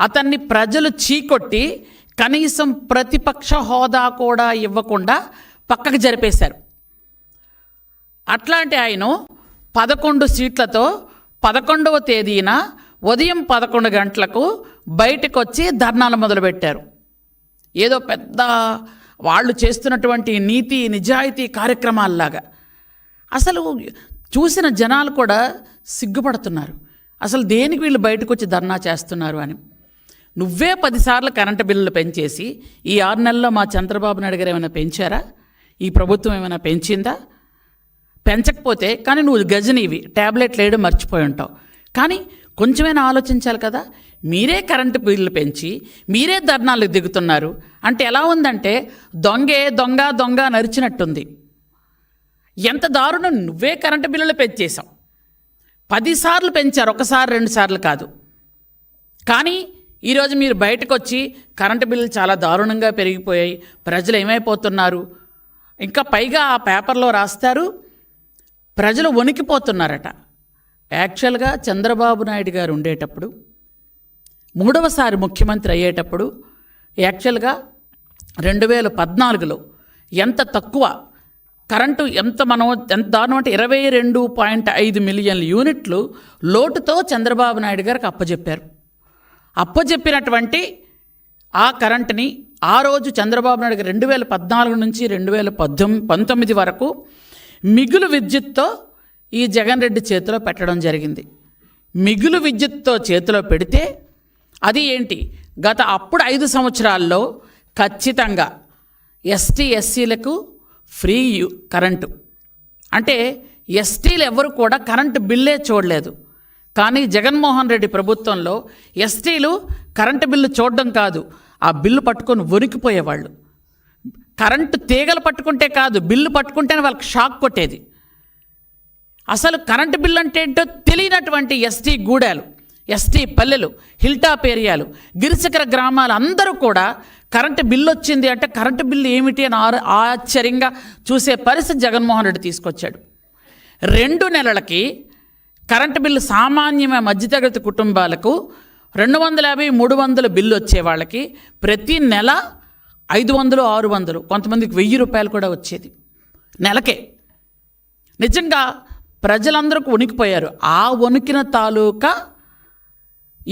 అతన్ని ప్రజలు చీకొట్టి కనీసం ప్రతిపక్ష హోదా కూడా ఇవ్వకుండా పక్కకు జరిపేశారు. అట్లాంటి ఆయన 11 సీట్లతో 11వ తేదీన ఉదయం 11 గంటలకు బయటకు వచ్చి ధర్నాలు మొదలుపెట్టారు. ఏదో పెద్ద వాళ్ళు చేస్తున్నటువంటి నీతి నిజాయితీ కార్యక్రమాల్లాగా. అసలు చూసిన జనాలు కూడా సిగ్గుపడుతున్నారు. అసలు దేనికి వీళ్ళు బయటకు వచ్చి ధర్నా చేస్తున్నారు అని. నువ్వే 10 సార్లు కరెంటు బిల్లులు పెంచేసి ఈ 6 నెలల్లో మా చంద్రబాబు నాయుడు గారు ఏమైనా పెంచారా? ఈ ప్రభుత్వం ఏమైనా పెంచిందా? పెంచకపోతే కానీ నువ్వు గజనీవి, ట్యాబ్లెట్లు వేయడం మర్చిపోయి ఉంటావు. కానీ కొంచెమైనా ఆలోచించాలి కదా. మీరే కరెంటు బిల్లు పెంచి మీరే ధర్నాలకు దిగుతున్నారు అంటే ఎలా ఉందంటే దొంగ దొంగ నరిచినట్టుంది. ఎంత దారుణం. నువ్వే కరెంటు బిల్లులు పెంచేశావు. 10 సార్లు పెంచారు, 1 సారి 2 సార్లు కాదు. కానీ ఈరోజు మీరు బయటకు వచ్చి కరెంటు బిల్లులు చాలా దారుణంగా పెరిగిపోయాయి, ప్రజలు ఏమైపోతున్నారు, ఇంకా పైగా ఆ పేపర్లో రాస్తారు ప్రజలు వణికిపోతున్నారట. యాక్చువల్గా చంద్రబాబు నాయుడు గారు ఉండేటప్పుడు 3వసారి ముఖ్యమంత్రి అయ్యేటప్పుడు యాక్చువల్గా 2014లో ఎంత తక్కువ కరెంటు ఎంత దారుణం అంటే 22.5 మిలియన్ల యూనిట్లు లోటుతో చంద్రబాబు నాయుడు గారికి అప్పచెప్పారు. అప్పచెప్పినటువంటి ఆ కరెంటుని ఆ రోజు చంద్రబాబు నాయుడు గారు 2014 నుంచి 2019 వరకు మిగులు విద్యుత్తో ఈ జగన్ రెడ్డి చేతిలో పెట్టడం జరిగింది. మిగులు విద్యుత్తో చేతిలో పెడితే అది ఏంటి, అప్పుడు 5 సంవత్సరాల్లో ఖచ్చితంగా ఎస్టీ ఎస్సీలకు ఫ్రీ కరెంటు. అంటే ఎస్టీలు ఎవరు కూడా కరెంటు బిల్లే చూడలేదు. కానీ జగన్మోహన్ రెడ్డి ప్రభుత్వంలో ఎస్టీలు కరెంటు బిల్లు చూడడం కాదు, ఆ బిల్లు పట్టుకొని వణికిపోయేవాళ్ళు. కరెంటు తీగలు పట్టుకుంటే కాదు, బిల్లు పట్టుకుంటేనే వాళ్ళకి షాక్ కొట్టేది. అసలు కరెంటు బిల్లు అంటే ఏంటో తెలియనటువంటి ఎస్టీ గూడాలు, ఎస్టీ పల్లెలు, హిల్టాప్ ఏరియాలు, గిరిశిఖర గ్రామాలు అందరూ కూడా కరెంటు బిల్లు వచ్చింది అంటే కరెంటు బిల్లు ఏమిటి అని ఆశ్చర్యంగా చూసే పరిస్థితి జగన్మోహన్ రెడ్డి తీసుకొచ్చాడు. 2 నెలలకి కరెంటు బిల్లు సామాన్యమైన మధ్యతరగతి కుటుంబాలకు 250-300 బిల్లు వచ్చే వాళ్ళకి ప్రతి నెల 500-600, కొంతమందికి 1000 రూపాయలు కూడా వచ్చేది నెలకే. నిజంగా ప్రజలందరూ వణికిపోయారు. ఆ వణికిన తాలూకా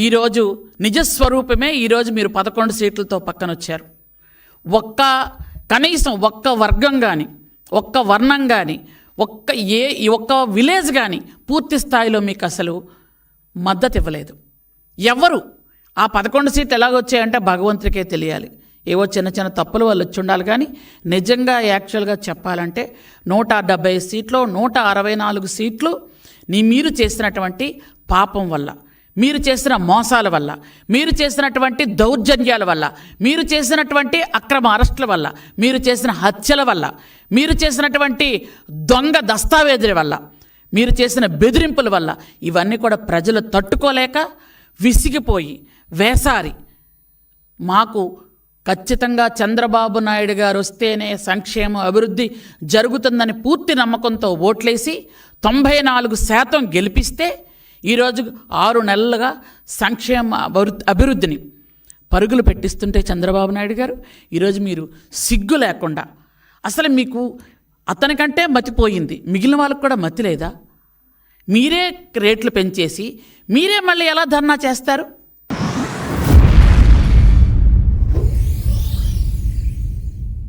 ఈరోజు నిజస్వరూపమే. ఈరోజు మీరు 11 సీట్లతో పక్కన వచ్చారు. కనీసం ఒక్క వర్గం కానీ, ఒక్క వర్ణం కానీ, ఒక్క విలేజ్ కానీ పూర్తి స్థాయిలో మీకు అసలు మద్దతు ఇవ్వలేదు. ఎవరు ఆ 11 సీట్లు ఎలాగొచ్చాయంటే భగవంతుడికే తెలియాలి. ఏవో చిన్న చిన్న తప్పులు వాళ్ళు వచ్చి ఉండాలి. కానీ నిజంగా యాక్చువల్గా చెప్పాలంటే 170 సీట్లు, 164 సీట్లు మీరు చేసినటువంటి పాపం వల్ల, మీరు చేసిన మోసాల వల్ల, మీరు చేసినటువంటి దౌర్జన్యాల వల్ల, మీరు చేసినటువంటి అక్రమ అరెస్టుల వల్ల, మీరు చేసిన హత్యల వల్ల, మీరు చేసినటువంటి దొంగ దస్తావేజుల వల్ల, మీరు చేసిన బెదిరింపుల వల్ల ఇవన్నీ కూడా ప్రజలు తట్టుకోలేక విసిగిపోయి వేసారి మాకు ఖచ్చితంగా చంద్రబాబు నాయుడు గారు వస్తేనే సంక్షేమ అభివృద్ధి జరుగుతుందని పూర్తి నమ్మకంతో ఓట్లేసి 94% గెలిపిస్తే ఈరోజు 6 నెలలుగా సంక్షేమ అభివృద్ధిని పరుగులు పెట్టిస్తుంటే చంద్రబాబు నాయుడు గారు ఈరోజు మీరు సిగ్గు లేకుండా, అసలు మీకు అతనికంటే మతిపోయింది, మిగిలిన వాళ్ళకు కూడా మతి లేదా? మీరే రేట్లు పెంచేసి మీరే మళ్ళీ ఎలా ధర్నా చేస్తారు?